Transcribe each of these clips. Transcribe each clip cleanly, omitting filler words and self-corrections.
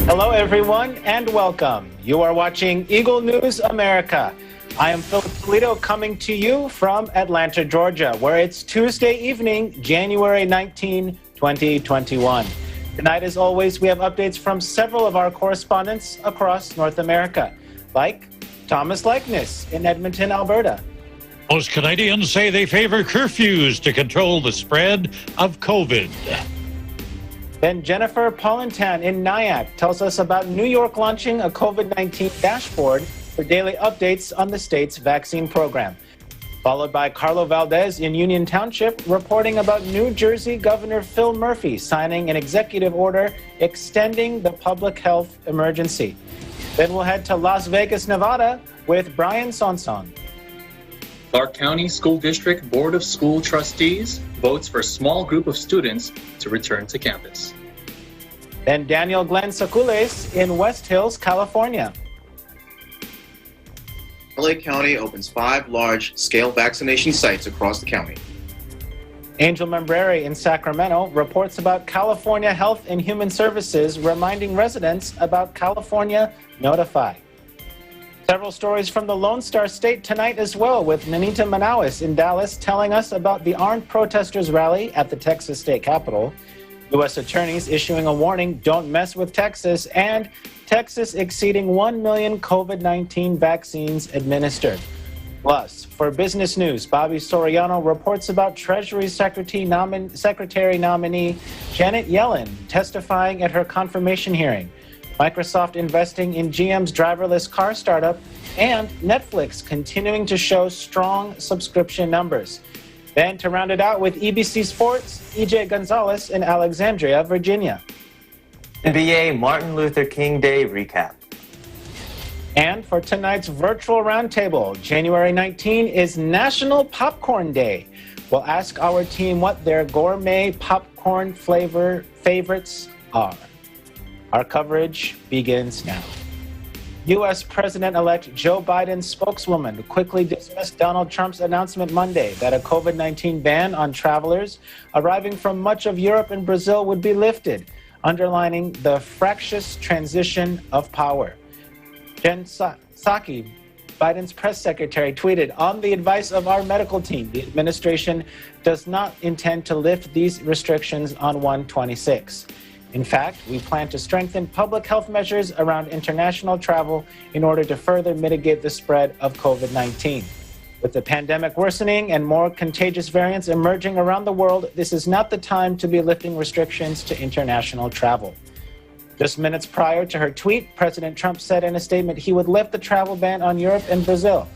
Hello, everyone, and welcome. You are watching Eagle News America. I am Philip Toledo coming to you from Atlanta, Georgia, where it's Tuesday evening, January 19, 2021. Tonight, as always, we have updates from several of our correspondents across North America, like Thomas Likeness in Edmonton, Alberta. Most Canadians say they favor curfews to control the spread of COVID. Then Jennifer Polentan in Nyack tells us about New York launching a COVID-19 dashboard for daily updates on the state's vaccine program. Followed by Carlo Valdez in Union Township reporting about New Jersey Governor Phil Murphy signing an executive order extending the public health emergency. Then we'll head to Las Vegas, Nevada with Brian Sonson. Clark County School District Board of School Trustees votes for small group of students to return to campus. Then Daniel Glenn Sacules in West Hills, California. LA County opens 5 large-scale vaccination sites across the county. Angel Membrere in Sacramento reports about California Health and Human Services reminding residents about California Notify. Several stories from the Lone Star State tonight as well, with Nanita Manawis in Dallas telling us about the armed protesters rally at the Texas State Capitol, U.S. attorneys issuing a warning, don't mess with Texas, and Texas exceeding 1 million COVID-19 vaccines administered. Plus, for business news, Bobby Soriano reports about Treasury Secretary nominee Janet Yellen testifying at her confirmation hearing, Microsoft investing in GM's driverless car startup, and Netflix continuing to show strong subscription numbers. Then to round it out with EBC Sports, EJ Gonzalez in Alexandria, Virginia. NBA Martin Luther King Day recap. And for tonight's virtual roundtable, January 19 is National Popcorn Day. We'll ask our team what their gourmet popcorn flavor favorites are. Our coverage begins now. U.S. President-elect Joe Biden's spokeswoman quickly dismissed Donald Trump's announcement Monday that a COVID-19 ban on travelers arriving from much of Europe and Brazil would be lifted, underlining the fractious transition of power. Jen Psaki, Biden's press secretary, tweeted, "On the advice of our medical team, the administration does not intend to lift these restrictions on 1/26. In fact, we plan to strengthen public health measures around international travel in order to further mitigate the spread of COVID-19. With the pandemic worsening and more contagious variants emerging around the world, this is not the time to be lifting restrictions to international travel." Just minutes prior to her tweet, President Trump said in a statement he would lift the travel ban on Europe and Brazil.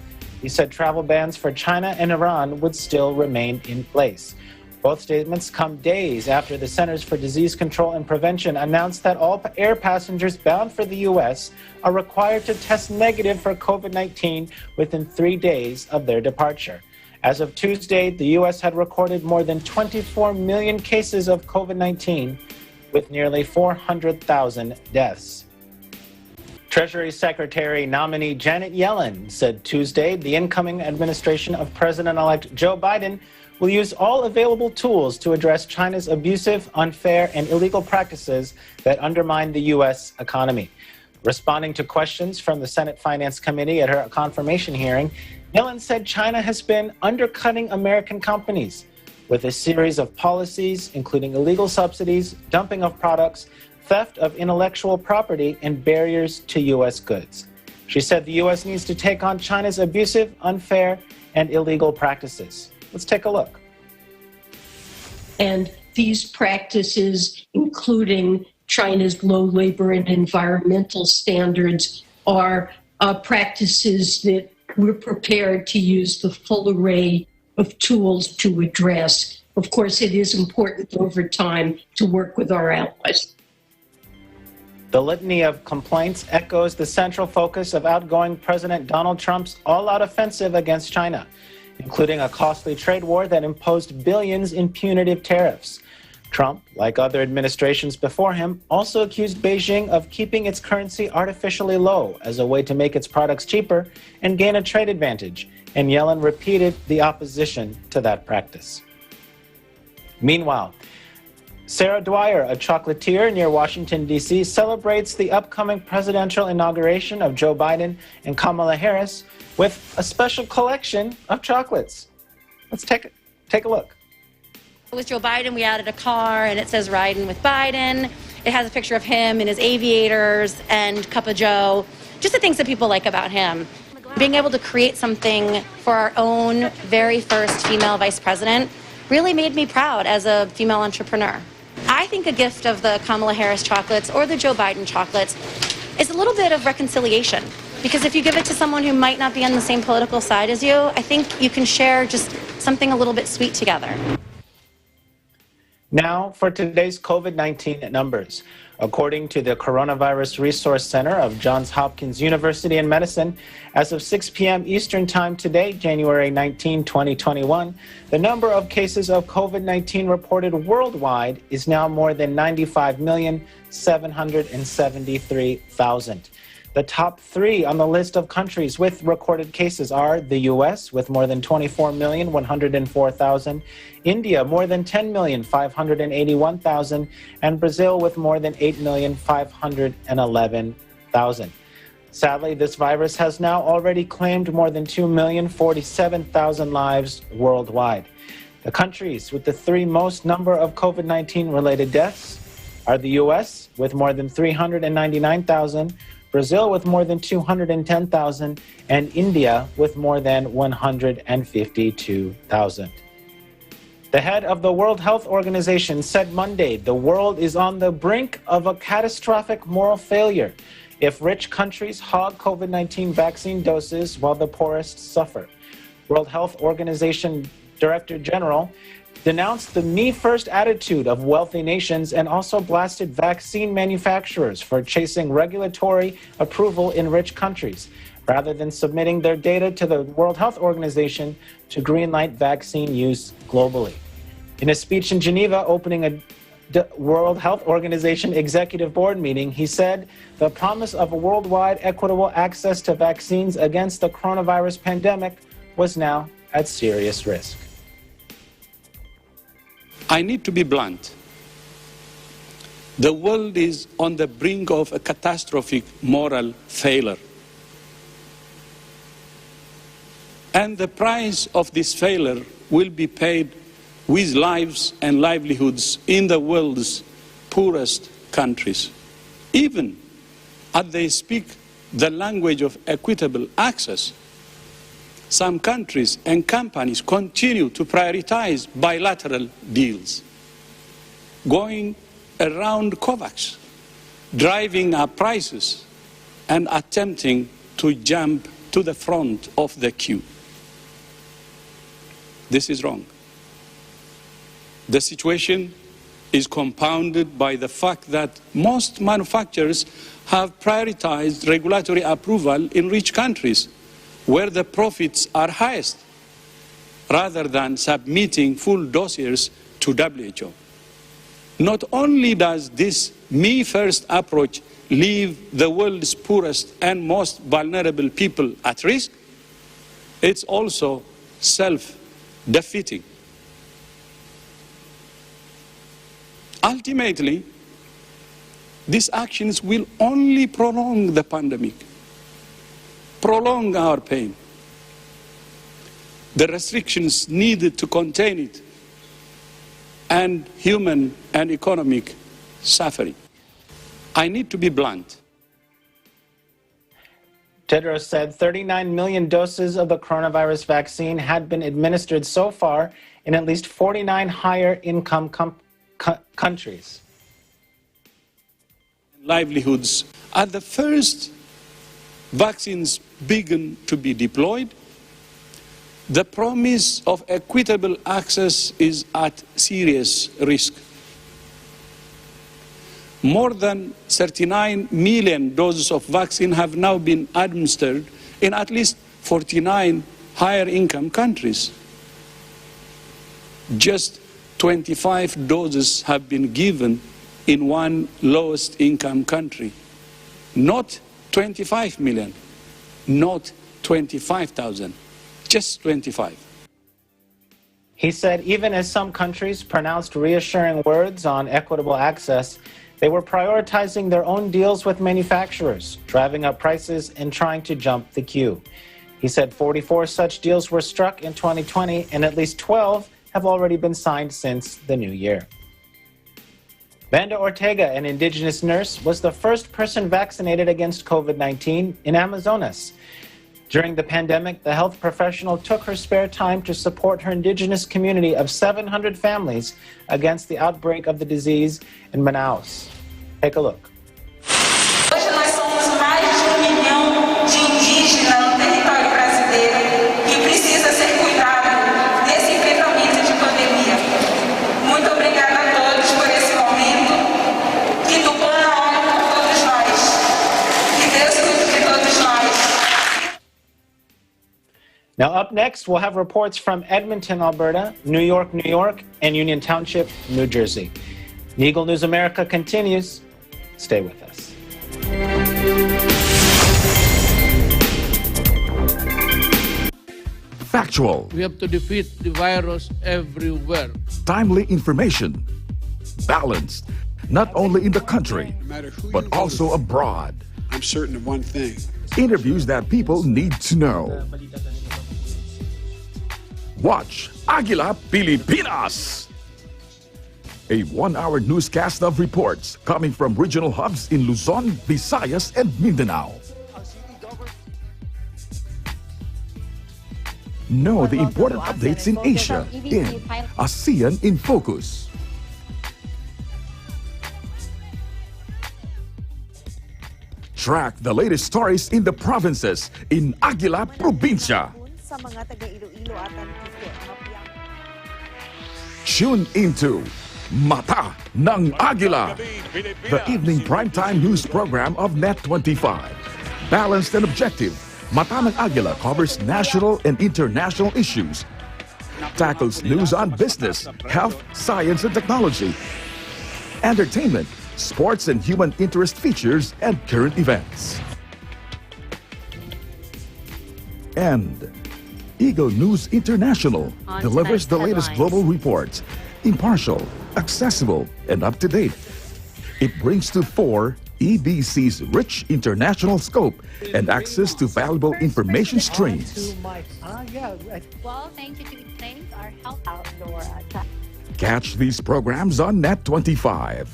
He said travel bans for China and Iran would still remain in place. Both statements come days after the Centers for Disease Control and Prevention announced that all air passengers bound for the U.S. are required to test negative for COVID-19 within 3 days of their departure. As of Tuesday, the U.S. had recorded more than 24 million cases of COVID-19, with nearly 400,000 deaths. Treasury Secretary nominee Janet Yellen said Tuesday the incoming administration of President-elect Joe Biden will use all available tools to address China's abusive, unfair, and illegal practices that undermine the U.S. economy. Responding to questions from the Senate Finance Committee at her confirmation hearing, Yellen said China has been undercutting American companies with a series of policies, including illegal subsidies, dumping of products, theft of intellectual property, and barriers to U.S. goods. She said the U.S. needs to take on China's abusive, unfair, and illegal practices. Let's take a look. And these practices, including China's low labor and environmental standards, are practices that we're prepared to use the full array of tools to address. Of course, it is important over time to work with our allies. The litany of complaints echoes the central focus of outgoing President Donald Trump's all-out offensive against China, including a costly trade war that imposed billions in punitive tariffs. Trump, like other administrations before him, also accused Beijing of keeping its currency artificially low as a way to make its products cheaper and gain a trade advantage, and Yellen repeated the opposition to that practice. Meanwhile, Sarah Dwyer, a chocolatier near Washington, D.C., celebrates the upcoming presidential inauguration of Joe Biden and Kamala Harris with a special collection of chocolates. Let's take a look. With Joe Biden, we added a car, and it says "Riding with Biden." It has a picture of him in his aviators and Cup of Joe, just the things that people like about him. Being able to create something for our own very first female vice president really made me proud as a female entrepreneur. I think a gift of the Kamala Harris chocolates or the Joe Biden chocolates is a little bit of reconciliation. Because if you give it to someone who might not be on the same political side as you, I think you can share just something a little bit sweet together. Now for today's COVID-19 numbers. According to the Coronavirus Resource Center of Johns Hopkins University in Medicine, as of 6 p.m. Eastern Time today, January 19, 2021, the number of cases of COVID-19 reported worldwide is now more than 95,773,000. The top three on the list of countries with recorded cases are the U.S. with more than 24,104,000, India more than 10,581,000, and Brazil with more than 8,511,000. Sadly, this virus has now already claimed more than 2,047,000 lives worldwide. The countries with the three most number of COVID-19 related deaths are the U.S. with more than 399,000, Brazil with more than 210,000, and India with more than 152,000. The head of the World Health Organization said Monday the world is on the brink of a catastrophic moral failure if rich countries hog COVID-19 vaccine doses while the poorest suffer. World Health Organization Director General denounced the me-first attitude of wealthy nations and also blasted vaccine manufacturers for chasing regulatory approval in rich countries, rather than submitting their data to the World Health Organization to greenlight vaccine use globally. In a speech in Geneva opening a World Health Organization Executive Board meeting, he said the promise of a worldwide equitable access to vaccines against the coronavirus pandemic was now at serious risk. I need to be blunt. The world is on the brink of a catastrophic moral failure. And the price of this failure will be paid with lives and livelihoods in the world's poorest countries. Even as they speak the language of equitable access, some countries and companies continue to prioritize bilateral deals, going around COVAX, driving up prices, and attempting to jump to the front of the queue. This is wrong. The situation is compounded by the fact that most manufacturers have prioritized regulatory approval in rich countries, where the profits are highest, rather than submitting full dossiers to WHO. Not only does this me-first approach leave the world's poorest and most vulnerable people at risk, it's also self-defeating. Ultimately, these actions will only prolong the pandemic, prolong our pain. The restrictions needed to contain it, and human and economic suffering. I need to be blunt. Tedros said 39 million doses of the coronavirus vaccine had been administered so far in at least 49 higher-income countries. Livelihoods. As the first vaccines begin to be deployed, the promise of equitable access is at serious risk. More than 39 million doses of vaccine have now been administered in at least 49 higher-income countries. Just 25 doses have been given in one lowest-income country. Not 25 million, not 25,000, just 25. He said even as some countries pronounced reassuring words on equitable access, they were prioritizing their own deals with manufacturers, driving up prices and trying to jump the queue. He said 44 such deals were struck in 2020, and at least 12 have already been signed since the new year. Vanda Ortega, an indigenous nurse, was the first person vaccinated against COVID-19 in Amazonas. During the pandemic, the health professional took her spare time to support her indigenous community of 700 families against the outbreak of the disease in Manaus. Take a look. Hoje nós somos mais de 1 milhão de indígenas no território brasileiro que precisa ser cuidado nesse enfrentamento de pandemia. Muito obrigada a todos por esse momento. Que do bom na hora por todos nós. Que Deus cuide de todos nós. Now up next, we'll have reports from Edmonton, Alberta, New York, and Union Township, New Jersey. Eagle News America continues. Stay with us. Factual. We have to defeat the virus everywhere. Timely information. Balanced, not only in the country, but also abroad. I'm certain of one thing. Interviews that people need to know. Watch Aguila Pilipinas, a 1-hour newscast of reports coming from regional hubs in Luzon, Visayas, and Mindanao. Know the important updates in Asia in ASEAN in Focus. Track the latest stories in the provinces in Aguila Provincia. Tune into Mata ng Agila, the evening primetime news program of Net25. Balanced and objective, Mata ng Agila covers national and international issues, tackles news on business, health, science and technology, entertainment, sports and human interest features, and current events. And Eagle News International delivers the latest global reports, impartial, accessible, and up-to-date. It brings to fore EBC's rich international scope and access to valuable information streams. Well, thank you to explain our health outdoor. Catch these programs on Net25.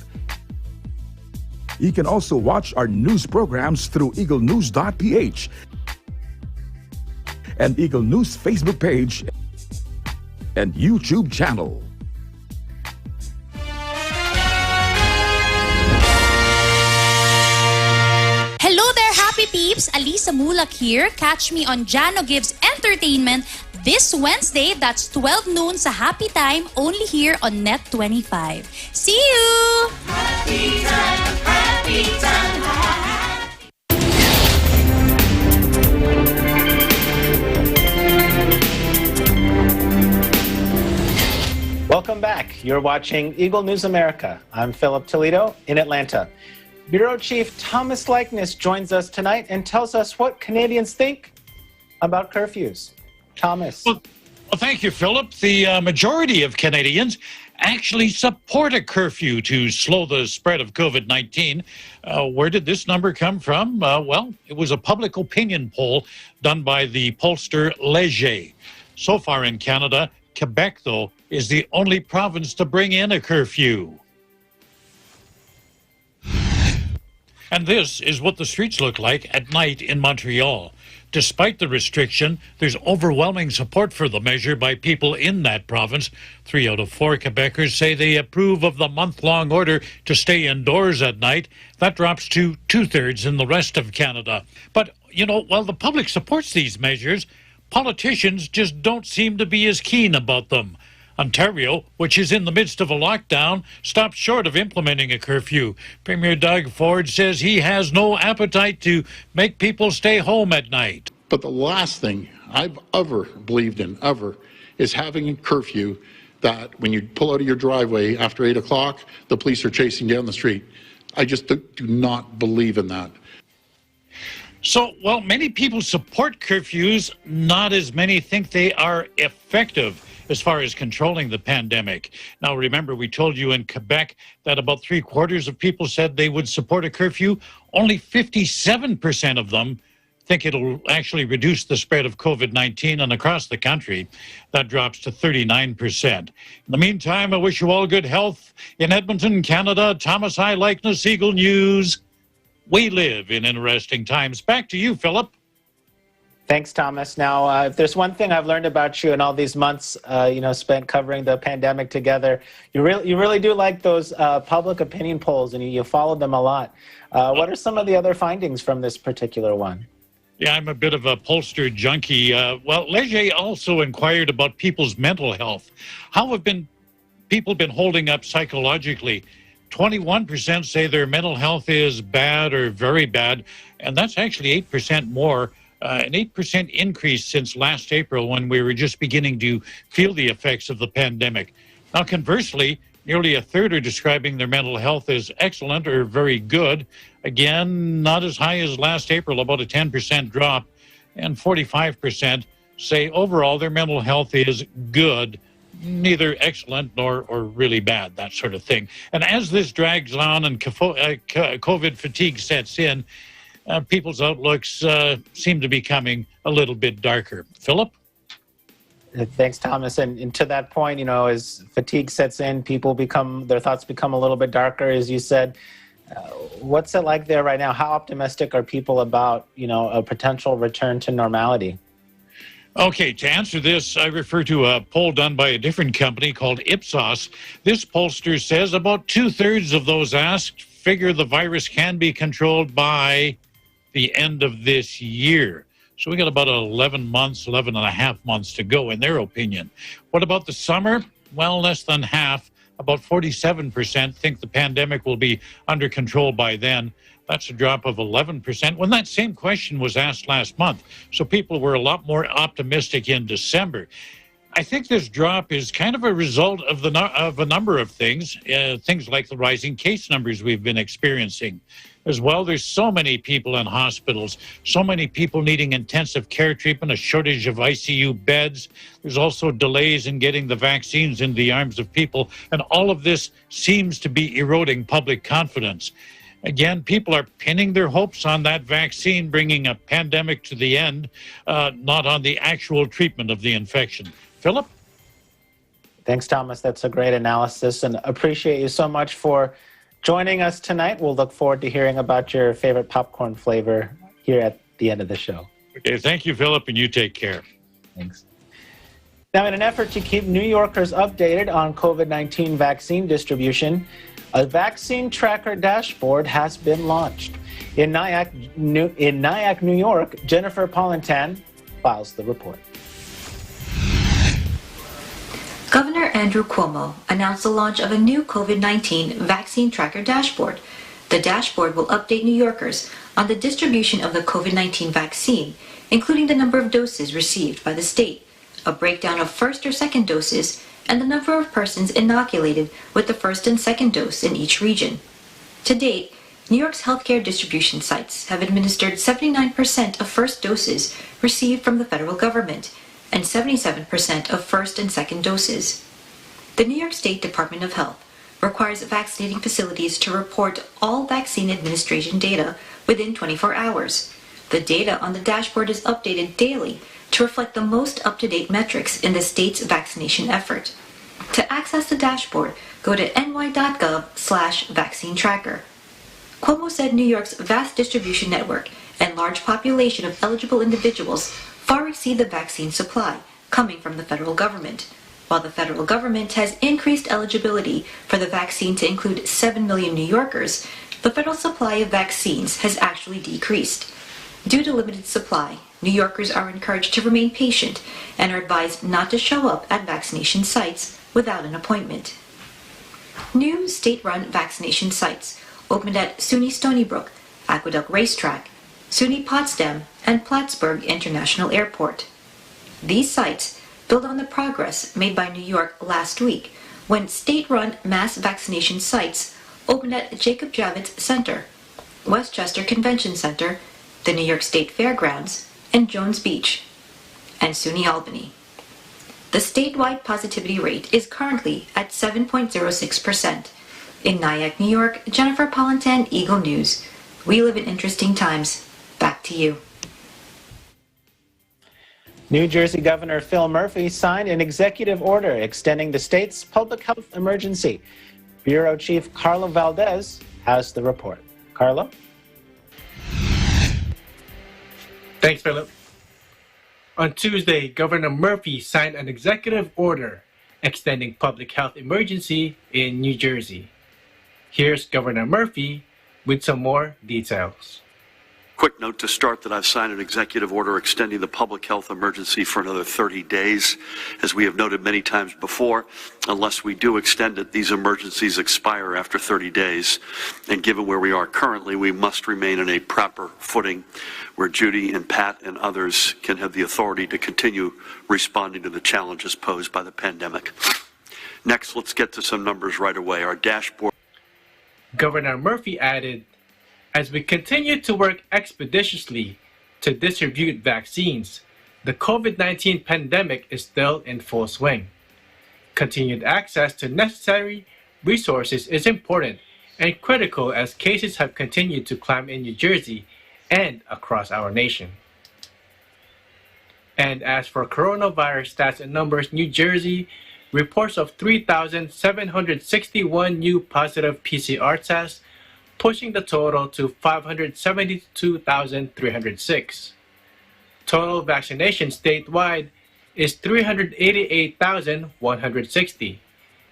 You can also watch our news programs through eaglenews.ph and Eagle News Facebook page and YouTube channel. Hello there, happy peeps! Alisa Mulak here. Catch me on Jano Gives Entertainment this Wednesday, that's 12 noon sa Happy Time, only here on Net25. See you! Happy time, happy time, Welcome back. You're watching Eagle News America. I'm Philip Toledo in Atlanta. Bureau Chief Thomas Likeness joins us tonight and tells us what Canadians think about curfews. Thomas. Well, thank you, Philip. The majority of Canadians actually support a curfew to slow the spread of COVID-19. Where did this number come from? Well, it was a public opinion poll done by the pollster Leger. So far in Canada, Quebec, though, is the only province to bring in a curfew. And this is what the streets look like at night in Montreal. Despite the restriction, there's overwhelming support for the measure by people in that province. 3 out of 4 Quebecers say they approve of the month-long order to stay indoors at night. That drops to 2/3 in the rest of Canada. But, you know, while the public supports these measures, politicians just don't seem to be as keen about them. Ontario, which is in the midst of a lockdown, stopped short of implementing a curfew. Premier Doug Ford says he has no appetite to make people stay home at night. But the last thing I've ever believed in, is having a curfew that when you pull out of your driveway after 8 o'clock, the police are chasing down the street. I just do not believe in that. So, while many people support curfews, not as many think they are effective. as far as controlling the pandemic. Now, remember, we told you in Quebec that about 3/4 of people said they would support a curfew. Only 57% of them think it'll actually reduce the spread of COVID-19, and across the country, that drops to 39%. In the meantime, I wish you all good health. In Edmonton, Canada, Thomas I. Likeness, Eagle News. We live in interesting times. Back to you, Philip. Thanks, Thomas. Now, if there's one thing I've learned about you in all these months, spent covering the pandemic together, you really do like those public opinion polls, and you follow them a lot. What are some of the other findings from this particular one? Yeah, I'm a bit of a pollster junkie. Leger also inquired about people's mental health. How have people been holding up psychologically? 21% say their mental health is bad or very bad, and that's actually 8% more, an 8% increase since last April when we were just beginning to feel the effects of the pandemic. Now, conversely, nearly a third are describing their mental health as excellent or very good. Again, not as high as last April, about a 10% drop, and 45% say overall their mental health is good, neither excellent nor really bad, that sort of thing. And as this drags on and COVID fatigue sets in, people's outlooks seem to be becoming a little bit darker. Philip? Thanks, Thomas. And to that point, as fatigue sets in, their thoughts become a little bit darker, as you said. What's it like there right now? How optimistic are people about, a potential return to normality? Okay, to answer this, I refer to a poll done by a different company called Ipsos. This pollster says about 2/3 of those asked figure the virus can be controlled by the end of this year. So we got about 11 and a half months to go, in their opinion. What about the summer? Well, less than half. About 47% think the pandemic will be under control by then. That's a drop of 11% when that same question was asked last month. So people were a lot more optimistic in December. I think this drop is kind of a result of a number of things, things like the rising case numbers we've been experiencing. As well, there's so many people in hospitals, so many people needing intensive care treatment, a shortage of ICU beds. There's also delays in getting the vaccines into the arms of people, and all of this seems to be eroding public confidence. Again, people are pinning their hopes on that vaccine bringing a pandemic to the end, not on the actual treatment of the infection. Philip? Thanks, Thomas. That's a great analysis, and appreciate you so much for joining us tonight. We'll look forward to hearing about your favorite popcorn flavor here at the end of the show. Okay, thank you, Philip, and you take care. Thanks. Now, in an effort to keep New Yorkers updated on COVID-19 vaccine distribution, a vaccine tracker dashboard has been launched. In Nyack, New York, Jennifer Polentan files the report. Governor Andrew Cuomo announced the launch of a new COVID-19 vaccine tracker dashboard. The dashboard will update New Yorkers on the distribution of the COVID-19 vaccine, including the number of doses received by the state, a breakdown of first or second doses, and the number of persons inoculated with the first and second dose in each region. To date, New York's healthcare distribution sites have administered 79% of first doses received from the federal government, and 77% of first and second doses. The New York State Department of Health requires vaccinating facilities to report all vaccine administration data within 24 hours. The data on the dashboard is updated daily to reflect the most up-to-date metrics in the state's vaccination effort. To access the dashboard, go to ny.gov/vaccine tracker. Cuomo said New York's vast distribution network and large population of eligible individuals far exceed the vaccine supply coming from the federal government. While the federal government has increased eligibility for the vaccine to include 7 million New Yorkers, the federal supply of vaccines has actually decreased. Due to limited supply, New Yorkers are encouraged to remain patient and are advised not to show up at vaccination sites without an appointment. New state-run vaccination sites opened at SUNY Stony Brook, Aqueduct Racetrack, SUNY Potsdam, and Plattsburgh International Airport. These sites build on the progress made by New York last week when state-run mass vaccination sites opened at Jacob Javits Center, Westchester Convention Center, the New York State Fairgrounds, and Jones Beach, and SUNY Albany. The statewide positivity rate is currently at 7.06%. In Nyack, New York, Jennifer Palantan, Eagle News. We live in interesting times. Back to you. New Jersey Governor Phil Murphy signed an executive order extending the state's public health emergency. Bureau Chief Carlo Valdez has the report. Carlo? Thanks, Philip. On Tuesday, Governor Murphy signed an executive order extending public health emergency in New Jersey. Here's Governor Murphy with some more details. Quick note to start that I've signed an executive order extending the public health emergency for another 30 days. As we have noted many times before, unless we do extend it, these emergencies expire after 30 days. And given where we are currently, we must remain in a proper footing where Judy and Pat and others can have the authority to continue responding to the challenges posed by the pandemic. Next, let's get to some numbers right away. Our dashboard. Governor Murphy added, as we continue to work expeditiously to distribute vaccines, the COVID-19 pandemic is still in full swing. Continued access to necessary resources is important and critical as cases have continued to climb in New Jersey and across our nation. And as for coronavirus stats and numbers, New Jersey reports of 3,761 new positive PCR tests, pushing the total to 572,306. Total vaccination statewide is 388,160.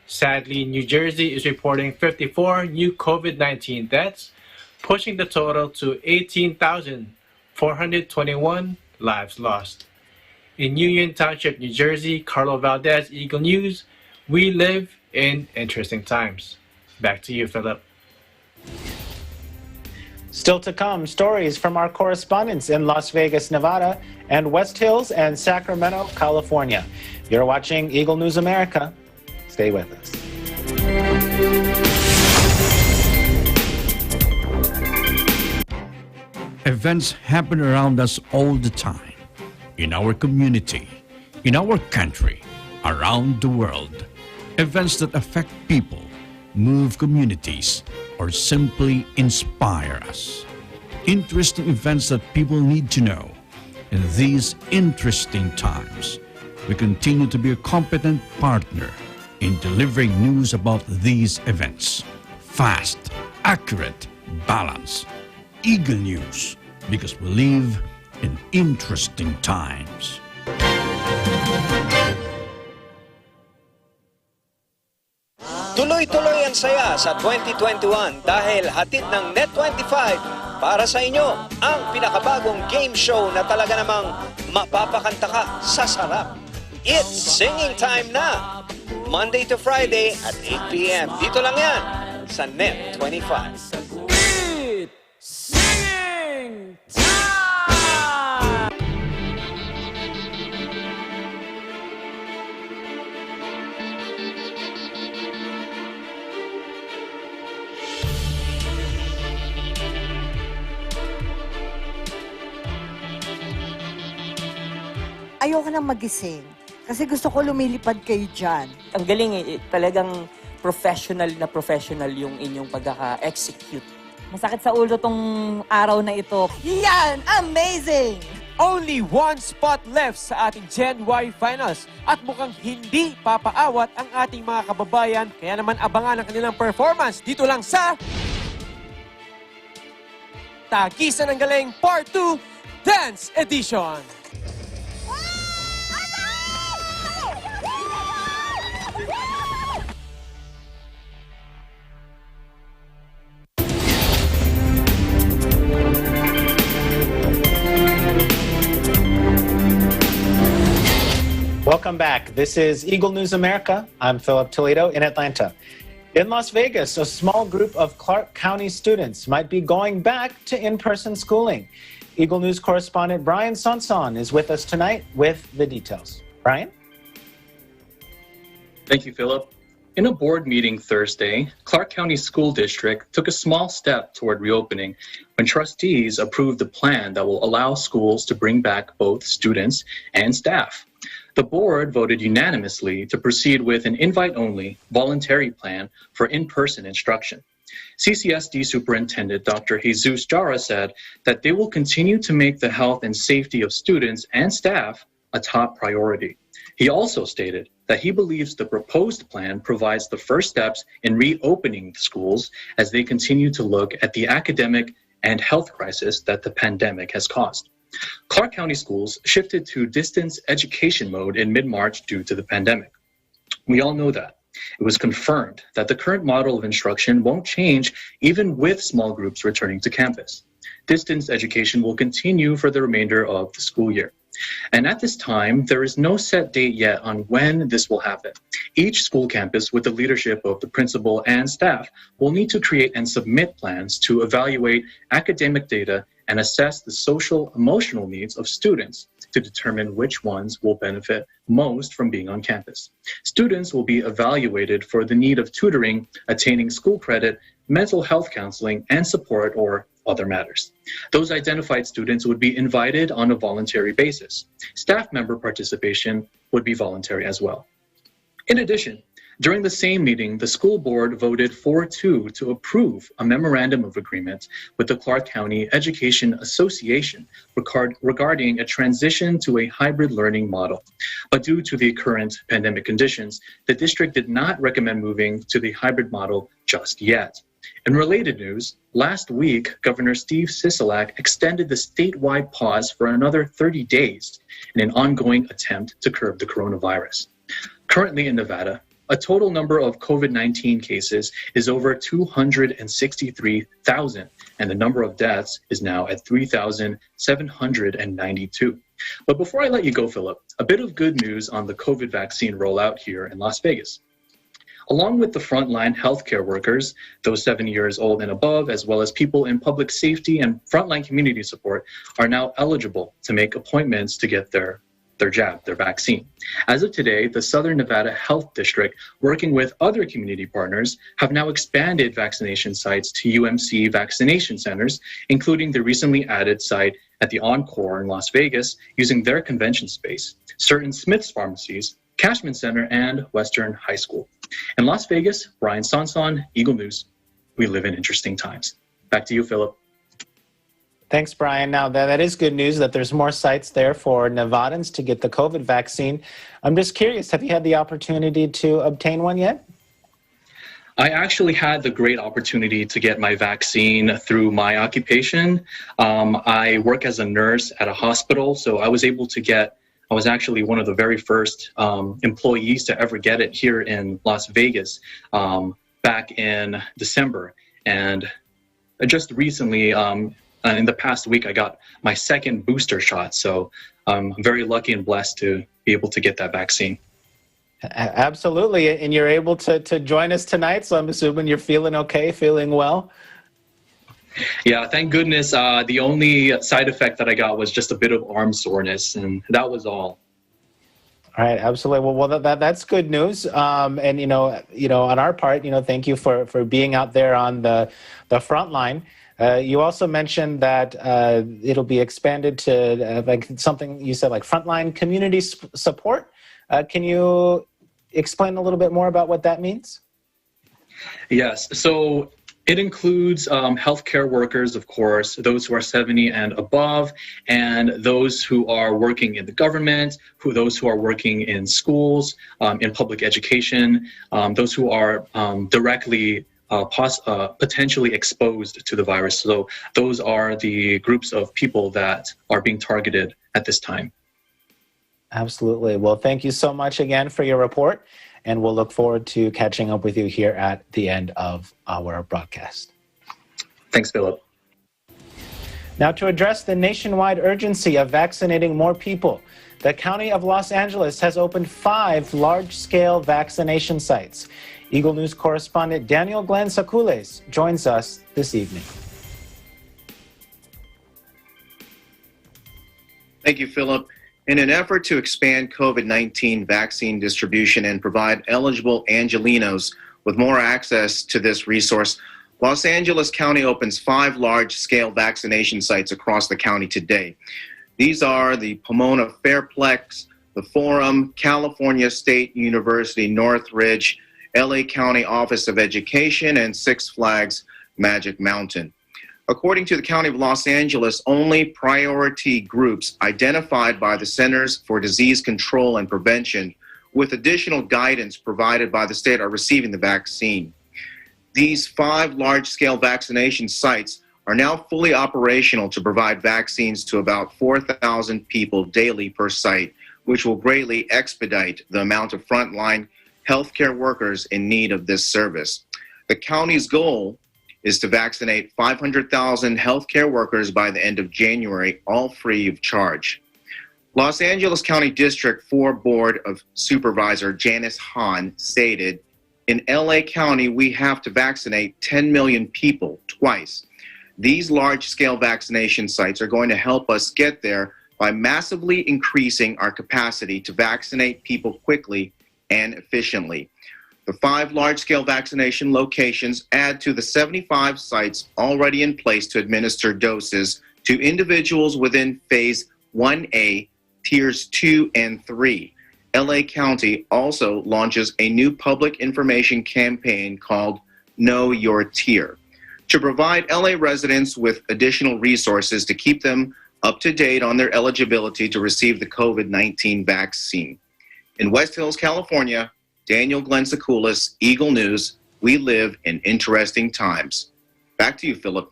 Sadly, New Jersey is reporting 54 new COVID-19 deaths, pushing the total to 18,421 lives lost. In Union Township, New Jersey, Carlo Valdez, Eagle News, we live in interesting times. Back to you, Philip. Still to come, stories from our correspondents in Las Vegas, Nevada, and West Hills and Sacramento, California. You're watching Eagle News America. Stay with us. Events happen around us all the time, in our community, in our country, around the world. Events that affect people, move communities, or simply inspire us. Interesting events that people need to know. In these interesting times, we continue to be a competent partner in delivering news about these events. Fast, accurate, balanced. Eagle News, because we live in interesting times. Tuloy-tuloy ang saya sa 2021 dahil hatid ng Net25 para sa inyo ang pinakabagong game show na talaga namang mapapakanta ka sa sarap. It's singing time na! Monday to Friday at 8 p.m. Dito lang yan sa Net25. Singing time! Ayoko nang magising kasi gusto ko lumilipad kayo dyan. Ang galing eh, talagang professional yung inyong pagkaka-execute. Masakit sa ulo tong araw na ito. Yan! Amazing! Only one spot left sa ating Gen Y Finals at mukhang hindi papaawat ang ating mga kababayan. Kaya naman abangan ang kanilang performance dito lang sa Tagisan ng Galing Part 2 Dance Edition. Welcome back. This is Eagle News America. I'm Philip Toledo in Atlanta. In Las Vegas, a small group of Clark County students might be going back to in-person schooling. Eagle News correspondent Brian Sonson is with us tonight with the details. Brian? Thank you, Philip. In a board meeting Thursday, Clark County School District took a small step toward reopening when trustees approved a plan that will allow schools to bring back both students and staff. The board voted unanimously to proceed with an invite-only, voluntary plan for in-person instruction. CCSD Superintendent Dr. Jesus Jara said that they will continue to make the health and safety of students and staff a top priority. He also stated that he believes the proposed plan provides the first steps in reopening schools as they continue to look at the academic and health crisis that the pandemic has caused. Clark County schools shifted to distance education mode in mid-March due to the pandemic. We all know that. It was confirmed that the current model of instruction won't change even with small groups returning to campus. Distance education will continue for the remainder of the school year. And at this time, there is no set date yet on when this will happen. Each school campus, with the leadership of the principal and staff, will need to create and submit plans to evaluate academic data and assess the social emotional needs of students to determine which ones will benefit most from being on campus. Students will be evaluated for the need of tutoring, attaining school credit, mental health counseling, and support or other matters. Those identified students would be invited on a voluntary basis. Staff member participation would be voluntary as well. In addition, during the same meeting, the school board voted 4-2 to approve a memorandum of agreement with the Clark County Education Association regarding a transition to a hybrid learning model. But due to the current pandemic conditions, the district did not recommend moving to the hybrid model just yet. In related news, last week, Governor Steve Sisolak extended the statewide pause for another 30 days in an ongoing attempt to curb the coronavirus. Currently in Nevada, a total number of COVID-19 cases is over 263,000, and the number of deaths is now at 3,792. But before I let you go, Philip, a bit of good news on the COVID vaccine rollout here in Las Vegas. Along with the frontline healthcare workers, those 7 years old and above, as well as people in public safety and frontline community support, are now eligible to make appointments to get their jab, their vaccine. As of today, the Southern Nevada Health District, working with other community partners, have now expanded vaccination sites to UMC vaccination centers, including the recently added site at the Encore in Las Vegas, using their convention space, certain Smith's pharmacies, Cashman Center, and Western High School. In Las Vegas, Brian Sanson, Eagle News. We live in interesting times. Back to you, Philip. Thanks, Brian. Now, that is good news that there's more sites there for Nevadans to get the COVID vaccine. I'm just curious, have you had the opportunity to obtain one yet? I actually had the great opportunity to get my vaccine through my occupation. I work as a nurse at a hospital, so I was able to get I was actually one of the very first employees to ever get it here in Las Vegas back in December. And just recently, in the past week, I got my second booster shot. So I'm very lucky and blessed to be able to get that vaccine. Absolutely. And you're able to join us tonight. So I'm assuming you're feeling okay, feeling well. Yeah, thank goodness. The only side effect that I got was just a bit of arm soreness, and that was all. All right, absolutely. Well, that's good news. And you know, on our part, thank you for being out there on the front line. You also mentioned that it'll be expanded to like something you said, like frontline community support. Can you explain a little bit more about what that means? Yes. So it includes healthcare workers, of course, those who are 70 and above, and those who are working in the government, those who are working in schools, in public education, those who are directly potentially exposed to the virus. So those are the groups of people that are being targeted at this time. Absolutely. Well, thank you so much again for your report. And we'll look forward to catching up with you here at the end of our broadcast. Thanks, Philip. Now, to address the nationwide urgency of vaccinating more people, the County of Los Angeles has opened 5 large-scale vaccination sites. Eagle News correspondent Daniel Glenn Sacules joins us this evening. Thank you, Philip. In an effort to expand COVID-19 vaccine distribution and provide eligible Angelenos with more access to this resource, Los Angeles County opens 5 large-scale vaccination sites across the county today. These are the Pomona Fairplex, the Forum, California State University Northridge, LA County Office of Education, and Six Flags Magic Mountain. According to the County of Los Angeles, only priority groups identified by the Centers for Disease Control and Prevention with additional guidance provided by the state are receiving the vaccine. These 5 large-scale vaccination sites are now fully operational to provide vaccines to about 4,000 people daily per site, which will greatly expedite the amount of frontline healthcare workers in need of this service. The county's goal is to vaccinate 500,000 healthcare workers by the end of January, all free of charge. Los Angeles County District 4 Board of Supervisor Janice Hahn stated, in LA County, we have to vaccinate 10 million people twice. These large-scale vaccination sites are going to help us get there by massively increasing our capacity to vaccinate people quickly and efficiently. The 5 large-scale vaccination locations add to the 75 sites already in place to administer doses to individuals within Phase 1A, Tiers 2 and 3. LA County also launches a new public information campaign called Know Your Tier to provide LA residents with additional resources to keep them up to date on their eligibility to receive the COVID-19 vaccine. In West Hills, California, Daniel Glensakoulis, Eagle News. We live in interesting times. Back to you, Philip.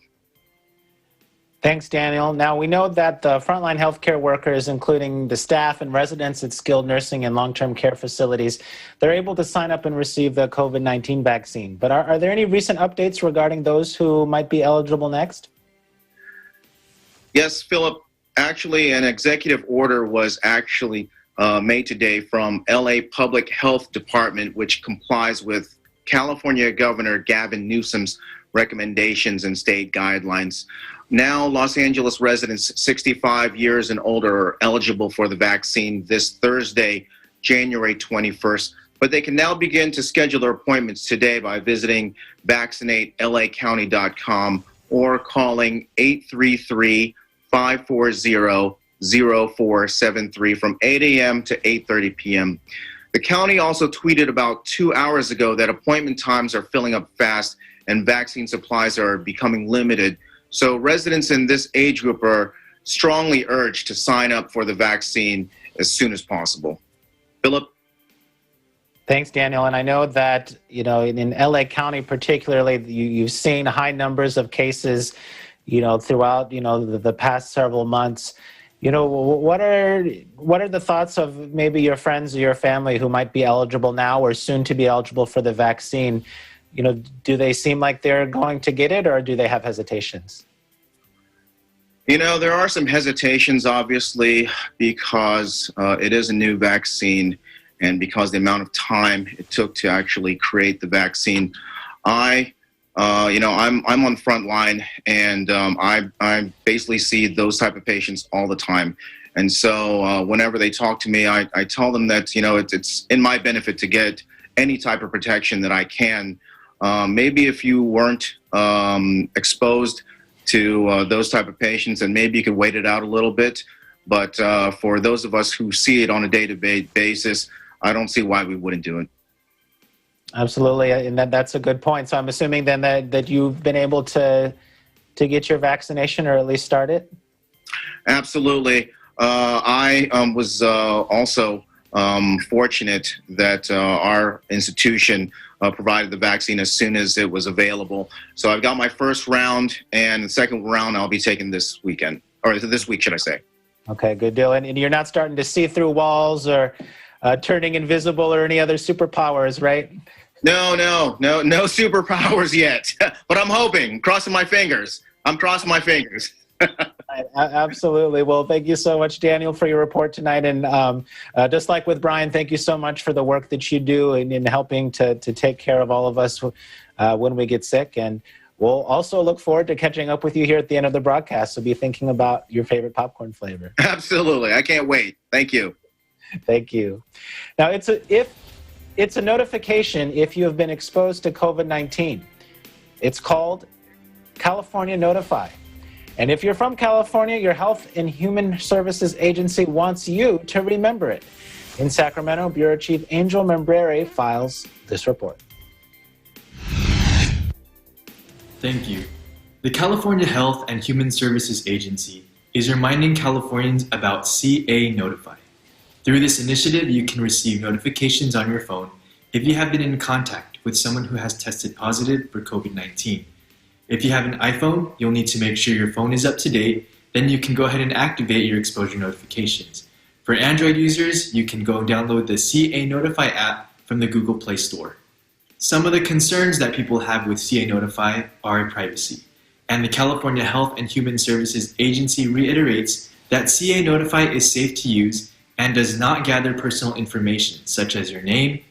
Thanks, Daniel. Now, we know that the frontline healthcare workers, including the staff and residents at skilled nursing and long-term care facilities, they're able to sign up and receive the COVID-19 vaccine. But are there any recent updates regarding those who might be eligible next? Yes, Philip. Actually, an executive order was actually made today from LA Public Health Department, which complies with California Governor Gavin Newsom's recommendations and state guidelines. Now, Los Angeles residents 65 years and older are eligible for the vaccine this Thursday, January 21st. But they can now begin to schedule their appointments today by visiting vaccinatelacounty.com or calling 833-540-0473 from 8 a.m. to 8:30 p.m. The county also tweeted about 2 hours ago that appointment times are filling up fast and vaccine supplies are becoming limited. So residents in this age group are strongly urged to sign up for the vaccine as soon as possible. Philip? Thanks, Daniel. And I know that, in LA County particularly, you've seen high numbers of cases, throughout, the past several months. What are the thoughts of maybe your friends or your family who might be eligible now or soon to be eligible for the vaccine? Do they seem like they're going to get it, or do they have hesitations? There are some hesitations, obviously, because it is a new vaccine and because the amount of time it took to actually create the vaccine. I'm on the front line, and I basically see those type of patients all the time. And so whenever they talk to me, I tell them that, it's in my benefit to get any type of protection that I can. Maybe if you weren't exposed to those type of patients, and maybe you could wait it out a little bit. But for those of us who see it on a day-to-day basis, I don't see why we wouldn't do it. Absolutely, and that's a good point. So I'm assuming then that you've been able to get your vaccination, or at least start it? Absolutely. I was also fortunate that our institution provided the vaccine as soon as it was available. So I've got my first round, and the second round I'll be taking this weekend, or this week, should I say. Okay, good deal. And you're not starting to see through walls or turning invisible or any other superpowers, right? No superpowers yet. But I'm hoping, crossing my fingers. I'm crossing my fingers. Absolutely. Well, thank you so much, Daniel, for your report tonight. And just like with Brian, thank you so much for the work that you do in helping to take care of all of us when we get sick. And we'll also look forward to catching up with you here at the end of the broadcast. So be thinking about your favorite popcorn flavor. Absolutely. I can't wait. Thank you. Thank you. Now, it's a notification if you have been exposed to COVID-19. It's called California Notify. And if you're from California, your Health and Human Services Agency wants you to remember it. In Sacramento, Bureau Chief Angel Membrere files this report. Thank you. The California Health and Human Services Agency is reminding Californians about CA Notify. Through this initiative, you can receive notifications on your phone if you have been in contact with someone who has tested positive for COVID-19. If you have an iPhone, you'll need to make sure your phone is up to date, then you can go ahead and activate your exposure notifications. For Android users, you can go and download the CA Notify app from the Google Play Store. Some of the concerns that people have with CA Notify are privacy, and the California Health and Human Services Agency reiterates that CA Notify is safe to use and does not gather personal information such as your name,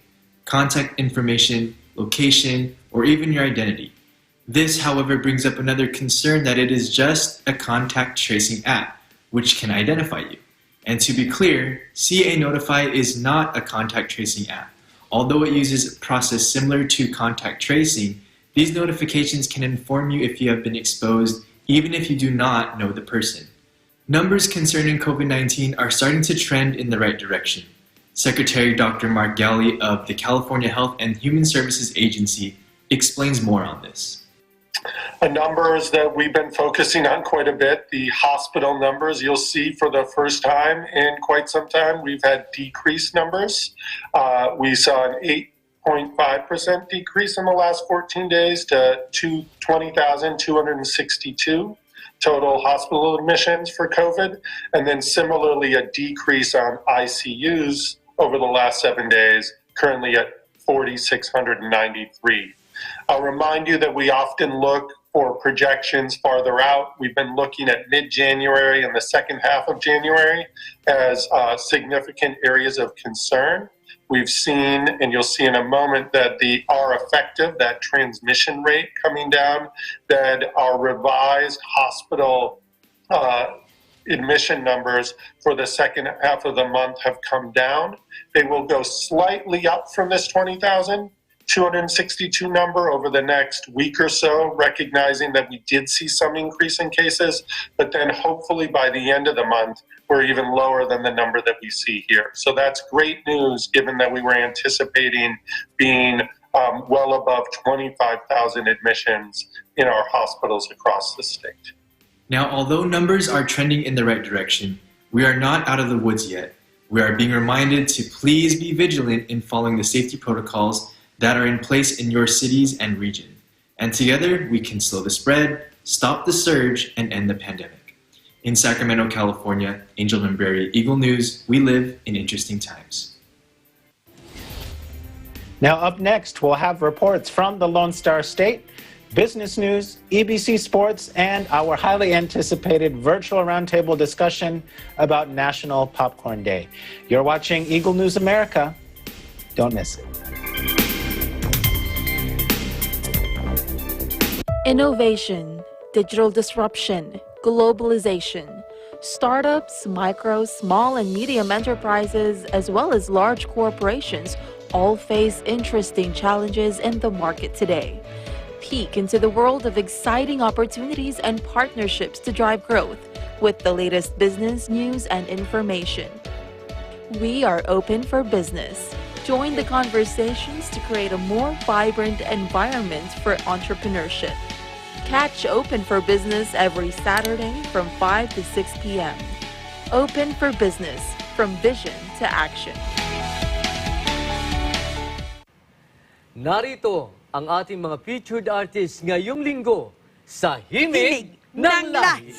contact information, location, or even your identity. This, however, brings up another concern that it is just a contact tracing app, which can identify you. And to be clear, CA Notify is not a contact tracing app. Although it uses a process similar to contact tracing, these notifications can inform you if you have been exposed, even if you do not know the person. Numbers concerning COVID-19 are starting to trend in the right direction. Secretary Dr. Mark Galley of the California Health and Human Services Agency explains more on this. Numbers that we've been focusing on quite a bit, the hospital numbers, you'll see for the first time in quite some time, we've had decreased numbers. We saw an 8.5% decrease in the last 14 days to 20,262 total hospital admissions for COVID, and then similarly a decrease on ICUs over the last 7 days, currently at 4,693. I'll remind you that we often look for projections farther out. We've been looking at mid-January and the second half of January as significant areas of concern. We've seen, and you'll see in a moment, that the R effective, that transmission rate coming down, that our revised hospital admission numbers for the second half of the month have come down. They will go slightly up from this 20,262 number over the next week or so, recognizing that we did see some increase in cases, but then hopefully by the end of the month, we're even lower than the number that we see here. So that's great news, given that we were anticipating being well above 25,000 admissions in our hospitals across the state. Now, although numbers are trending in the right direction, we are not out of the woods yet. We are being reminded to please be vigilant in following the safety protocols that are in place in your cities and region. And together, we can slow the spread, stop the surge, and end the pandemic. In Sacramento, California, Angel Membrere, Eagle News, we live in interesting times. Now up next, we'll have reports from the Lone Star State, business news, EBC Sports, and our highly anticipated virtual roundtable discussion about National Popcorn Day. You're watching Eagle News America. Don't miss it. Innovation, digital disruption, globalization. Startups, micro, small, and medium enterprises, as well as large corporations, all face interesting challenges in the market today. Peek into the world of exciting opportunities and partnerships to drive growth with the latest business news and information. We are open for business. Join the conversations to create a more vibrant environment for entrepreneurship. Catch Open for Business every Saturday from 5 to 6 p.m. Open for Business, from vision to action. Narito ang ating mga featured artists ngayong linggo sa Himig ng Lahi.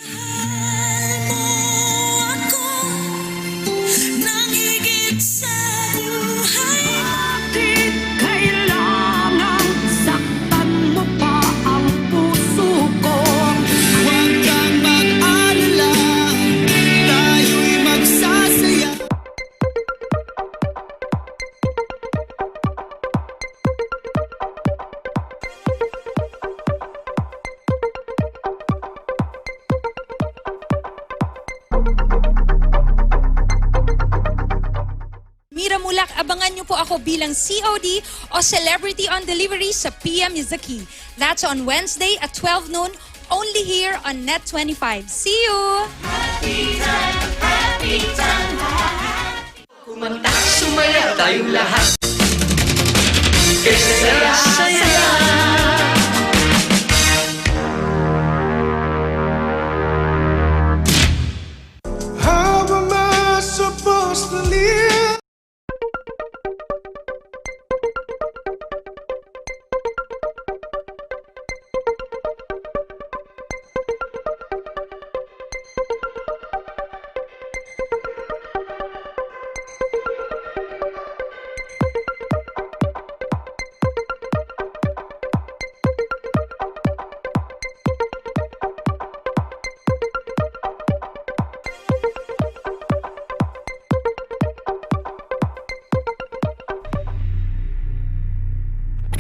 Abangan niyo po ako bilang COD o Celebrity on Delivery sa PM is the Key. That's on Wednesday at 12 noon only here on Net25. See you! Happy time, happy time. Kumanta, sumaya tayong lahat. Saya-saya. How am I supposed to live?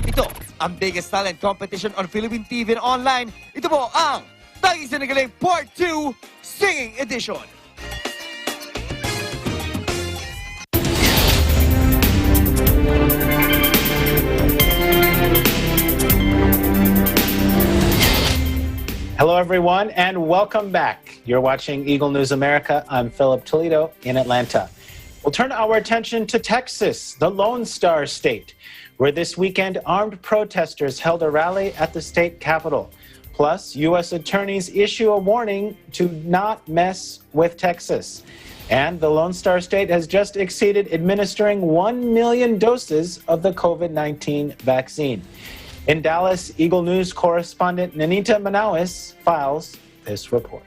Ito ang biggest talent competition on Philippine TV and online. Ito po ang Tagis na Nagaling Part 2 Singing Edition. Hello, everyone, and welcome back. You're watching Eagle News America. I'm Philip Toledo in Atlanta. We'll turn our attention to Texas, the Lone Star State, where this weekend armed protesters held a rally at the state capitol. Plus, U.S. attorneys issue a warning to not mess with Texas. And the Lone Star State has just exceeded administering 1 million doses of the COVID-19 vaccine. In Dallas, Eagle News correspondent Nanita Manawis files this report.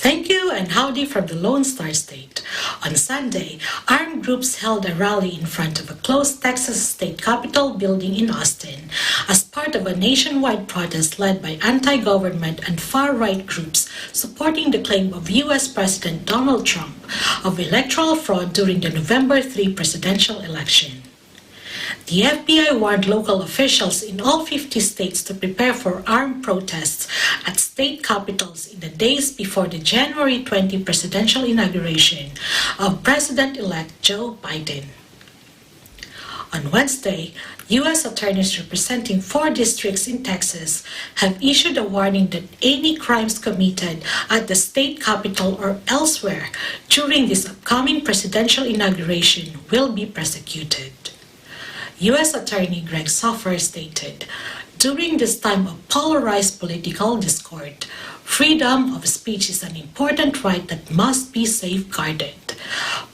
Thank you and howdy from the Lone Star State. On Sunday, armed groups held a rally in front of a closed Texas state capitol building in Austin as part of a nationwide protest led by anti-government and far-right groups supporting the claim of U.S. President Donald Trump of electoral fraud during the November 3 presidential election. The FBI warned local officials in all 50 states to prepare for armed protests at state capitals in the days before the January 20 presidential inauguration of President-elect Joe Biden. On Wednesday, U.S. attorneys representing 4 districts in Texas have issued a warning that any crimes committed at the state capitol or elsewhere during this upcoming presidential inauguration will be prosecuted. U.S. Attorney Greg Soffer stated, "During this time of polarized political discord, freedom of speech is an important right that must be safeguarded.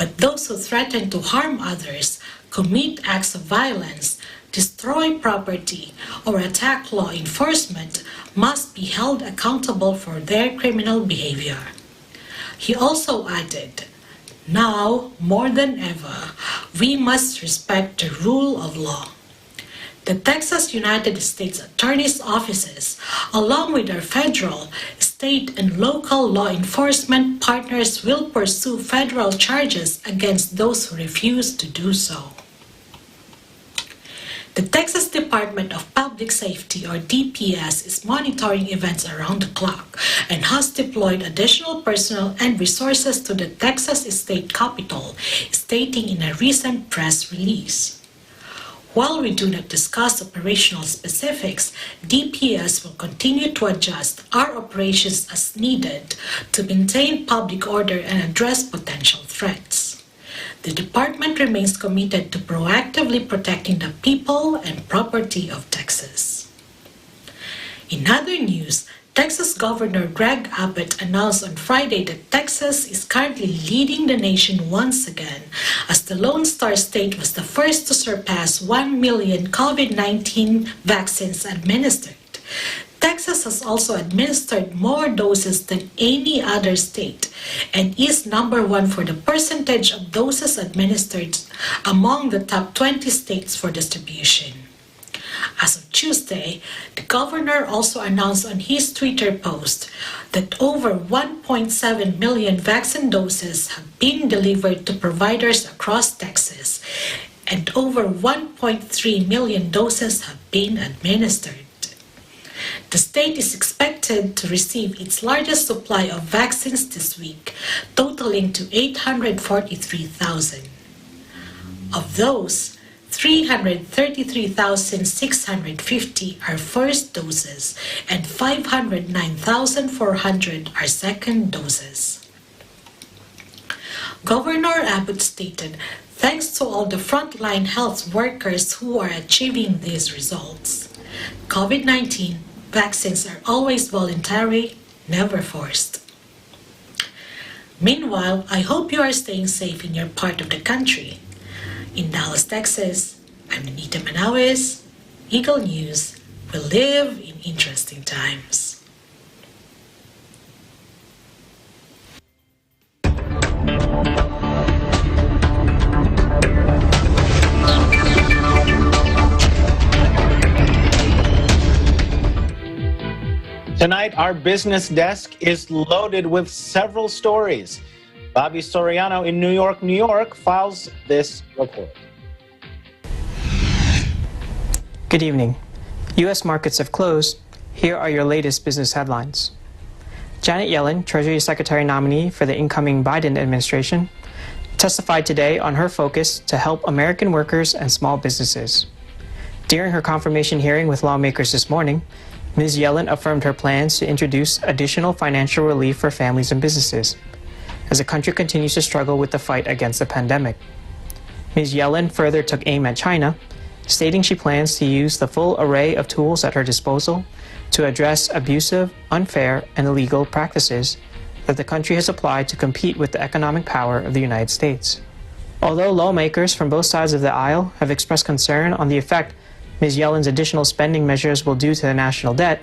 But those who threaten to harm others, commit acts of violence, destroy property, or attack law enforcement must be held accountable for their criminal behavior." He also added, "Now, more than ever, we must respect the rule of law." The Texas United States Attorney's offices, along with our federal, state, and local law enforcement partners, will pursue federal charges against those who refuse to do so. The Texas Department of Public Safety, or DPS, is monitoring events around the clock and has deployed additional personnel and resources to the Texas State Capitol, stating in a recent press release. While we do not discuss operational specifics, DPS will continue to adjust our operations as needed to maintain public order and address potential threats. The department remains committed to proactively protecting the people and property of Texas. In other news, Texas Governor Greg Abbott announced on Friday that Texas is currently leading the nation once again, as the Lone Star State was the first to surpass 1 million COVID-19 vaccines administered. Texas has also administered more doses than any other state and is number 1 for the percentage of doses administered among the top 20 states for distribution. As of Tuesday, the governor also announced on his Twitter post that over 1.7 million vaccine doses have been delivered to providers across Texas and over 1.3 million doses have been administered. The state is expected to receive its largest supply of vaccines this week, totaling to 843,000. Of those, 333,650 are first doses and 509,400 are second doses. Governor Abbott stated, "Thanks to all the frontline health workers who are achieving these results. COVID-19 vaccines are always voluntary, never forced." Meanwhile, I hope you are staying safe in your part of the country. In Dallas, Texas, I'm Anita Manawis, Eagle News. We live in interesting times. Tonight, our business desk is loaded with several stories. Bobby Soriano in New York, files this report. Good evening. U.S. markets have closed. Here are your latest business headlines. Janet Yellen, Treasury Secretary nominee for the incoming Biden administration, testified today on her focus to help American workers and small businesses. During her confirmation hearing with lawmakers this morning, Ms. Yellen affirmed her plans to introduce additional financial relief for families and businesses as the country continues to struggle with the fight against the pandemic. Ms. Yellen further took aim at China, stating she plans to use the full array of tools at her disposal to address abusive, unfair, and illegal practices that the country has applied to compete with the economic power of the United States. Although lawmakers from both sides of the aisle have expressed concern on the effect Ms. Yellen's additional spending measures will do to the national debt,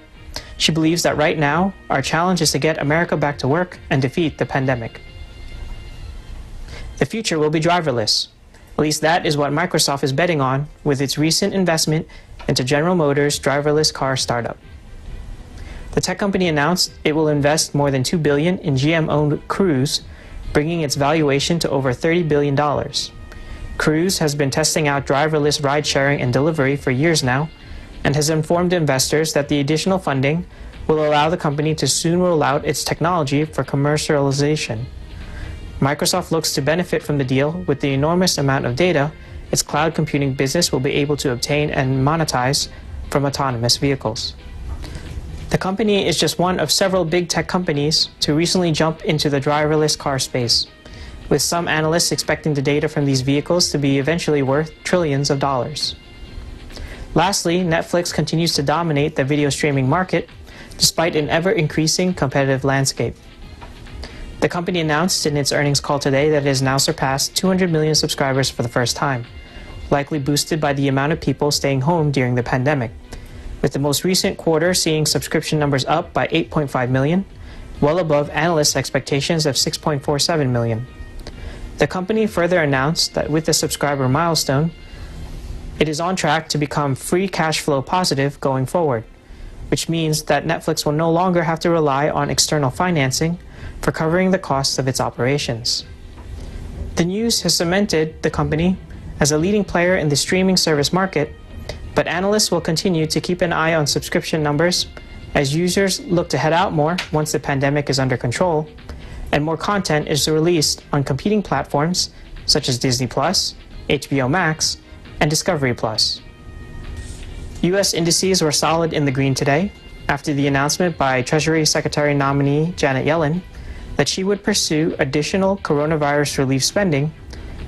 she believes that right now, our challenge is to get America back to work and defeat the pandemic. The future will be driverless. At least that is what Microsoft is betting on with its recent investment into General Motors' driverless car startup. The tech company announced it will invest more than $2 billion in GM-owned Cruise, bringing its valuation to over $30 billion. Cruise has been testing out driverless ride-sharing and delivery for years now, and has informed investors that the additional funding will allow the company to soon roll out its technology for commercialization. Microsoft looks to benefit from the deal with the enormous amount of data its cloud computing business will be able to obtain and monetize from autonomous vehicles. The company is just one of several big tech companies to recently jump into the driverless car space, with some analysts expecting the data from these vehicles to be eventually worth trillions of dollars. Lastly, Netflix continues to dominate the video streaming market despite an ever-increasing competitive landscape. The company announced in its earnings call today that it has now surpassed 200 million subscribers for the first time, likely boosted by the amount of people staying home during the pandemic, with the most recent quarter seeing subscription numbers up by 8.5 million, well above analysts' expectations of 6.47 million. The company further announced that with the subscriber milestone, it is on track to become free cash flow positive going forward, which means that Netflix will no longer have to rely on external financing for covering the costs of its operations. The news has cemented the company as a leading player in the streaming service market, but analysts will continue to keep an eye on subscription numbers as users look to head out more once the pandemic is under control, and more content is released on competing platforms such as Disney+, HBO Max, and Discovery+. U.S. indices were solid in the green today after the announcement by Treasury Secretary nominee Janet Yellen that she would pursue additional coronavirus relief spending,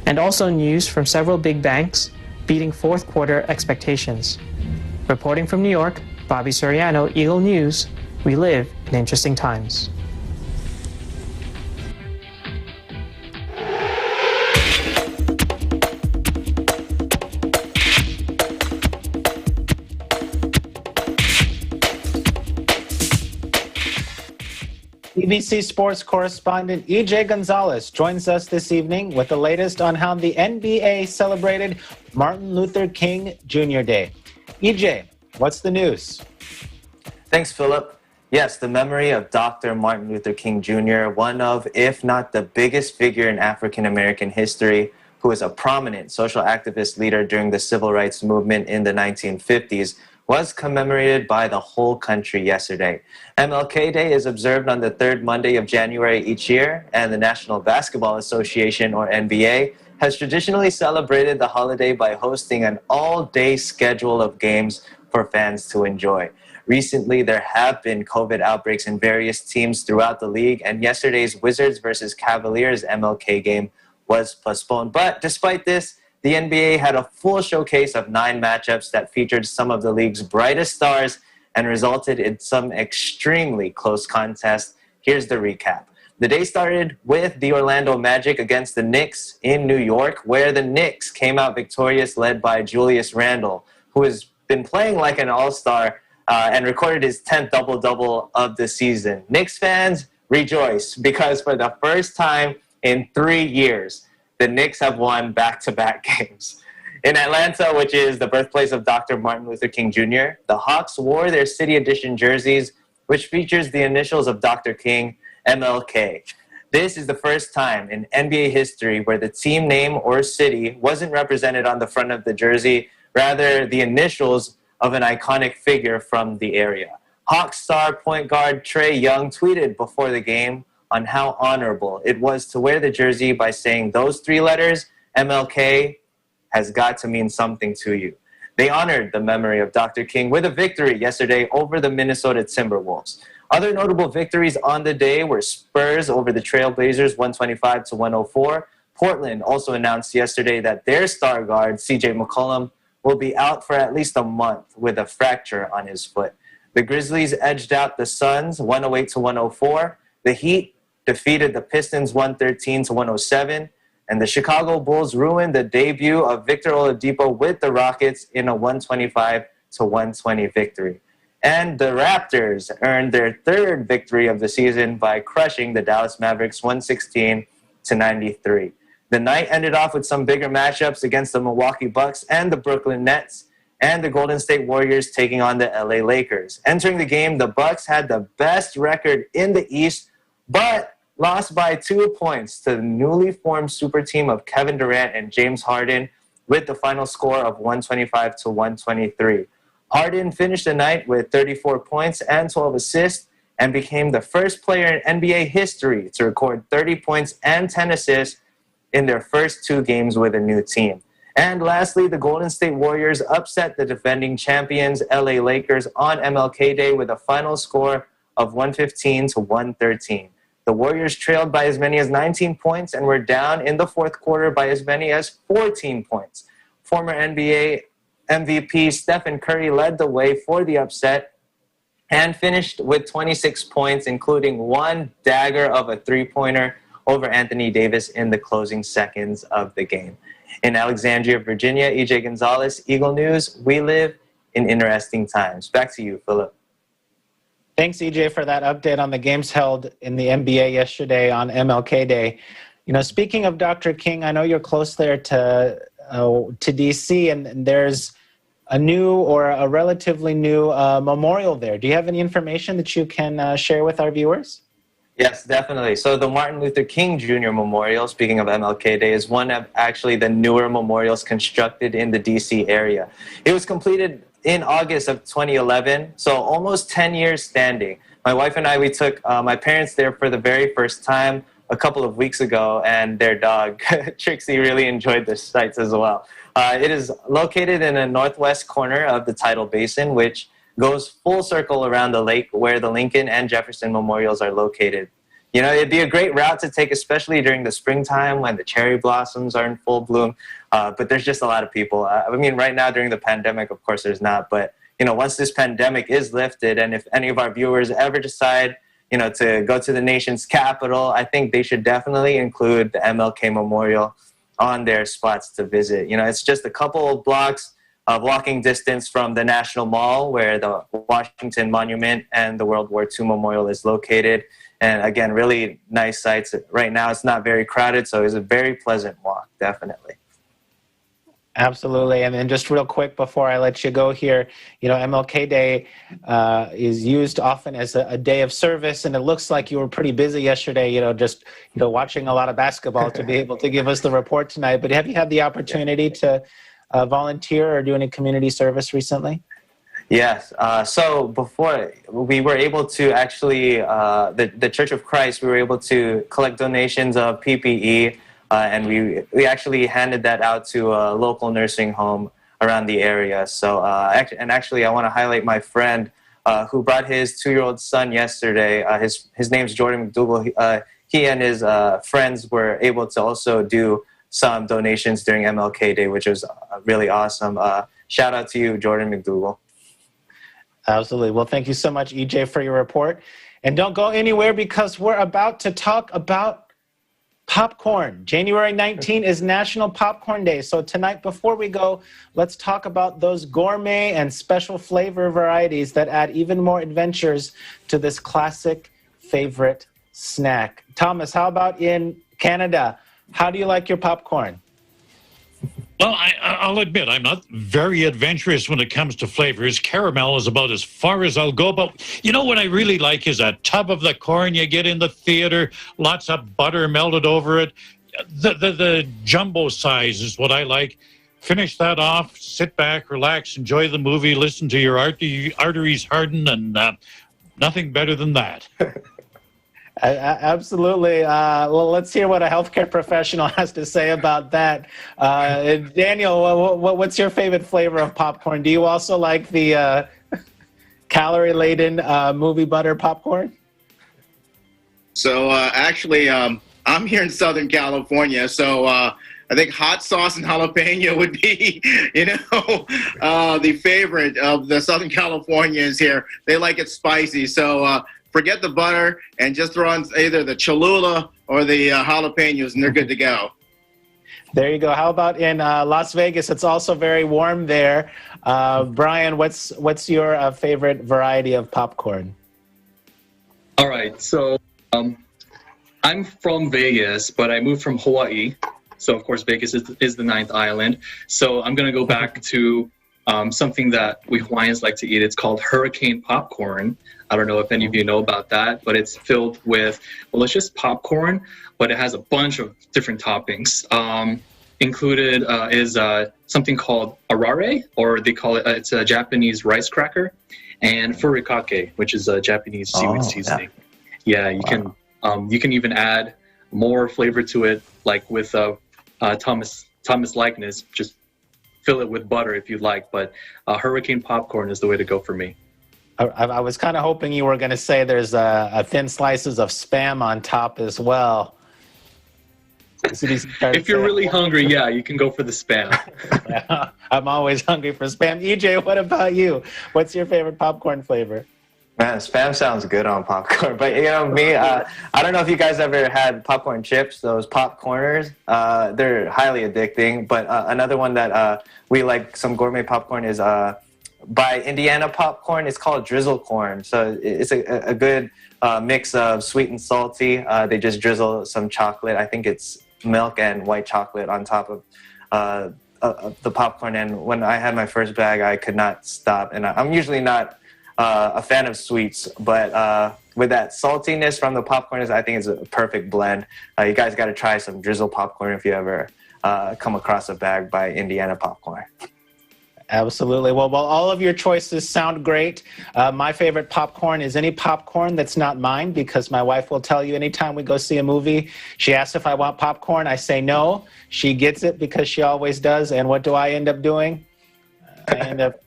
and also news from several big banks beating fourth quarter expectations. Reporting from New York, Bobby Soriano, Eagle News. We live in interesting times. BBC Sports correspondent EJ Gonzalez joins us this evening with the latest on how the NBA celebrated Martin Luther King Jr. Day. EJ, what's the news? Thanks, Philip. Yes, the memory of Dr. Martin Luther King Jr., one of, if not the biggest figure in African-American history, who was a prominent social activist leader during the civil rights movement in the 1950s, was commemorated by the whole country yesterday. MLK Day is observed on the third Monday of January each year, and the National Basketball Association, or NBA, has traditionally celebrated the holiday by hosting an all-day schedule of games for fans to enjoy. Recently, there have been COVID outbreaks in various teams throughout the league, and yesterday's Wizards versus Cavaliers MLK game was postponed. But despite this, the NBA had a full showcase of 9 matchups that featured some of the league's brightest stars and resulted in some extremely close contests. Here's the recap. The day started with the Orlando Magic against the Knicks in New York, where the Knicks came out victorious, led by Julius Randle, who has been playing like an all-star and recorded his 10th double-double of the season. Knicks fans rejoice because for the first time in 3 years, the Knicks have won back-to-back games. In Atlanta, which is the birthplace of Dr. Martin Luther King Jr., the Hawks wore their City Edition jerseys, which features the initials of Dr. King, MLK. This is the first time in NBA history where the team name or city wasn't represented on the front of the jersey, rather the initials of an iconic figure from the area. Hawks star point guard Trae Young tweeted before the game on how honorable it was to wear the jersey by saying those 3 letters, MLK, has got to mean something to you. They honored the memory of Dr. King with a victory yesterday over the Minnesota Timberwolves. Other notable victories on the day were Spurs over the Trailblazers 125-104. Portland also announced yesterday that their star guard, CJ McCollum, will be out for at least a month with a fracture on his foot. The Grizzlies edged out the Suns 108-104. The Heat defeated the Pistons 113-107. And the Chicago Bulls ruined the debut of Victor Oladipo with the Rockets in a 125-120 victory. And the Raptors earned their 3rd victory of the season by crushing the Dallas Mavericks 116-93. The night ended off with some bigger matchups against the Milwaukee Bucks and the Brooklyn Nets, and the Golden State Warriors taking on the LA Lakers. Entering the game, the Bucks had the best record in the East, but lost by 2 points to the newly formed super team of Kevin Durant and James Harden with the final score of 125-123. Harden finished the night with 34 points and 12 assists and became the first player in NBA history to record 30 points and 10 assists in their first 2 games with a new team. And lastly, the Golden State Warriors upset the defending champions LA Lakers on MLK Day with a final score of 115-113. The Warriors trailed by as many as 19 points and were down in the 4th quarter by as many as 14 points. Former NBA MVP Stephen Curry led the way for the upset and finished with 26 points, including 1 dagger of a 3-pointer over Anthony Davis in the closing seconds of the game. In Alexandria, Virginia, EJ Gonzalez, Eagle News. We live in interesting times. Back to you, Philip. Thanks, EJ, for that update on the games held in the NBA yesterday on MLK Day. You know, speaking of Dr. King, I know you're close there to DC, and there's a new or a relatively new memorial there. Do you have any information that you can share with our viewers? Yes, definitely. So the Martin Luther King Jr. Memorial, speaking of MLK Day, is one of actually the newer memorials constructed in the DC area. It was completed in August of 2011, so almost 10 years standing. My wife and I, we took my parents there for the very first time a couple of weeks ago, and their dog, Trixie, really enjoyed the sights as well. It is located in the northwest corner of the Tidal Basin, which goes full circle around the lake where the Lincoln and Jefferson memorials are located. You know, it'd be a great route to take, especially during the springtime when the cherry blossoms are in full bloom. But there's just a lot of people. I mean, right now during the pandemic, of course, there's not. But, you know, once this pandemic is lifted, and if any of our viewers ever decide, you know, to go to the nation's capital, I think they should definitely include the MLK Memorial on their spots to visit. You know, it's just a couple of blocks of walking distance from the National Mall, where the Washington Monument and the World War II Memorial is located. And again, really nice sights. Right now, it's not very crowded, so it's a very pleasant walk, definitely. Absolutely. And then just real quick before I let you go here, you know, MLK Day is used often as a day of service, and it looks like you were pretty busy yesterday, you know, just, you know, watching a lot of basketball to be able to give us the report tonight. But have you had the opportunity to volunteer or do any community service recently? Yes. So before, we were able to actually, the Church of Christ, we were able to collect donations of PPE and we actually handed that out to a local nursing home around the area. So actually, I want to highlight my friend who brought his 2-year-old son yesterday. His name's Jordan McDougall. He and his friends were able to also do some donations during MLK Day, which was really awesome. Shout out to you, Jordan McDougall. Absolutely. Well, thank you so much, EJ, for your report. And don't go anywhere because we're about to talk about popcorn. January 19 is National Popcorn Day. So tonight, before we go, let's talk about those gourmet and special flavor varieties that add even more adventures to this classic favorite snack. Thomas, how about in Canada? How do you like your popcorn? Well, I'll admit I'm not very adventurous when it comes to flavors. Caramel is about as far as I'll go. But you know what I really like is a tub of the corn you get in the theater, lots of butter melted over it. The jumbo size is what I like. Finish that off, sit back, relax, enjoy the movie, listen to your arteries harden, and nothing better than that. Absolutely. Well, let's hear what a healthcare professional has to say about that. Daniel, what's your favorite flavor of popcorn? Do you also like the calorie-laden movie butter popcorn? So actually, I'm here in Southern California, so I think hot sauce and jalapeno would be, the favorite of the Southern Californians here. They like it spicy, so forget the butter and just throw on either the Cholula or the jalapenos, and they're good to go. There you go. How about in Las Vegas? It's also very warm there. Brian, what's your favorite variety of popcorn? All right. So I'm from Vegas, but I moved from Hawaii. So, of course, Vegas is the 9th island. So I'm going to go back to something that we Hawaiians like to eat. It's called hurricane popcorn. I don't know if any of you know about that, but it's filled with, well, it's just popcorn, but it has a bunch of different toppings. Included is something called arare, or they call it, it's a Japanese rice cracker, and furikake, which is a Japanese seaweed seasoning. Yeah, you can even add more flavor to it, like with Thomas likeness, just fill it with butter if you'd like, but hurricane popcorn is the way to go for me. I was kind of hoping you were going to say there's thin slices of Spam on top as well. If you're really hungry, yeah, you can go for the Spam. Yeah, I'm always hungry for Spam. EJ, what about you? What's your favorite popcorn flavor? Man, Spam sounds good on popcorn, but me, I don't know if you guys ever had popcorn chips, those popcorners. They're highly addicting, but another one that we like, some gourmet popcorn, is by Indiana Popcorn. It's called drizzle corn. So it's a good mix of sweet and salty. They just drizzle some chocolate. I think it's milk and white chocolate on top of the popcorn. And when I had my first bag, I could not stop. And I'm usually not a fan of sweets, but with that saltiness from the popcorn, I think it's a perfect blend. You guys got to try some drizzle popcorn if you ever come across a bag by Indiana Popcorn. Absolutely. Well, all of your choices sound great. My favorite popcorn is any popcorn that's not mine, because my wife will tell you anytime we go see a movie, she asks if I want popcorn. I say no. She gets it because she always does. And what do I end up doing? I end up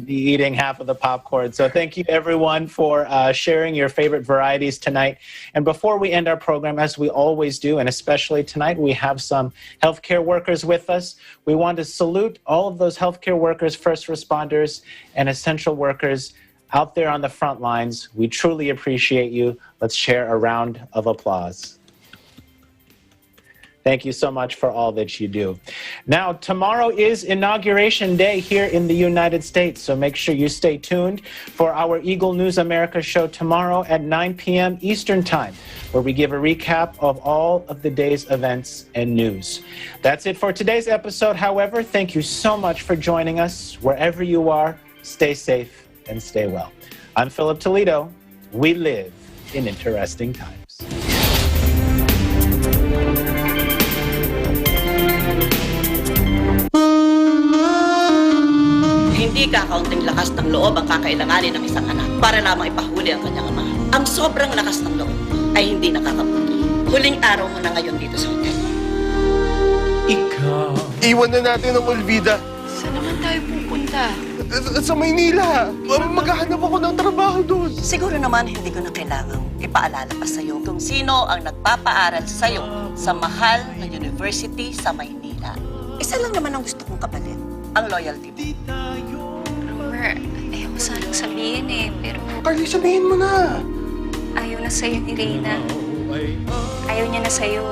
eating half of the popcorn. So thank you, everyone, for sharing your favorite varieties tonight. And before we end our program, as we always do, and especially tonight, we have some healthcare workers with us. We want to salute all of those healthcare workers, first responders, and essential workers out there on the front lines. We truly appreciate you. Let's share a round of applause. Thank you so much for all that you do. Now, tomorrow is Inauguration Day here in the United States, so make sure you stay tuned for our Eagle News America show tomorrow at 9 p.m. Eastern Time, where we give a recap of all of the day's events and news. That's it for today's episode. However, thank you so much for joining us. Wherever you are, stay safe and stay well. I'm Philip Toledo. We live in interesting times. Hindi kakaunting lakas ng loob ang kakailanganin ng isang anak para lamang ipahuli ang kanyang ama. Ang sobrang lakas ng loob ay hindi nakakabuti. Huling araw mo na ngayon dito sa hotel. Iwan na natin ang Olvida. Saan naman tayo pupunta? Sa Maynila. Maghahanap ako ng trabaho doon. Siguro naman hindi ko na kailangang ipaalala pa sa'yo kung sino ang nagpapaaral sa'yo sa mahal na university sa Maynila. Isa lang naman ang gusto kong kapalit, ang loyalty mo. Romer, ayaw ko sanang sabihin eh, pero Carly, sabihin mo na. ayaw na sa'yo ni Reyna. Ayaw niya na sa'yo.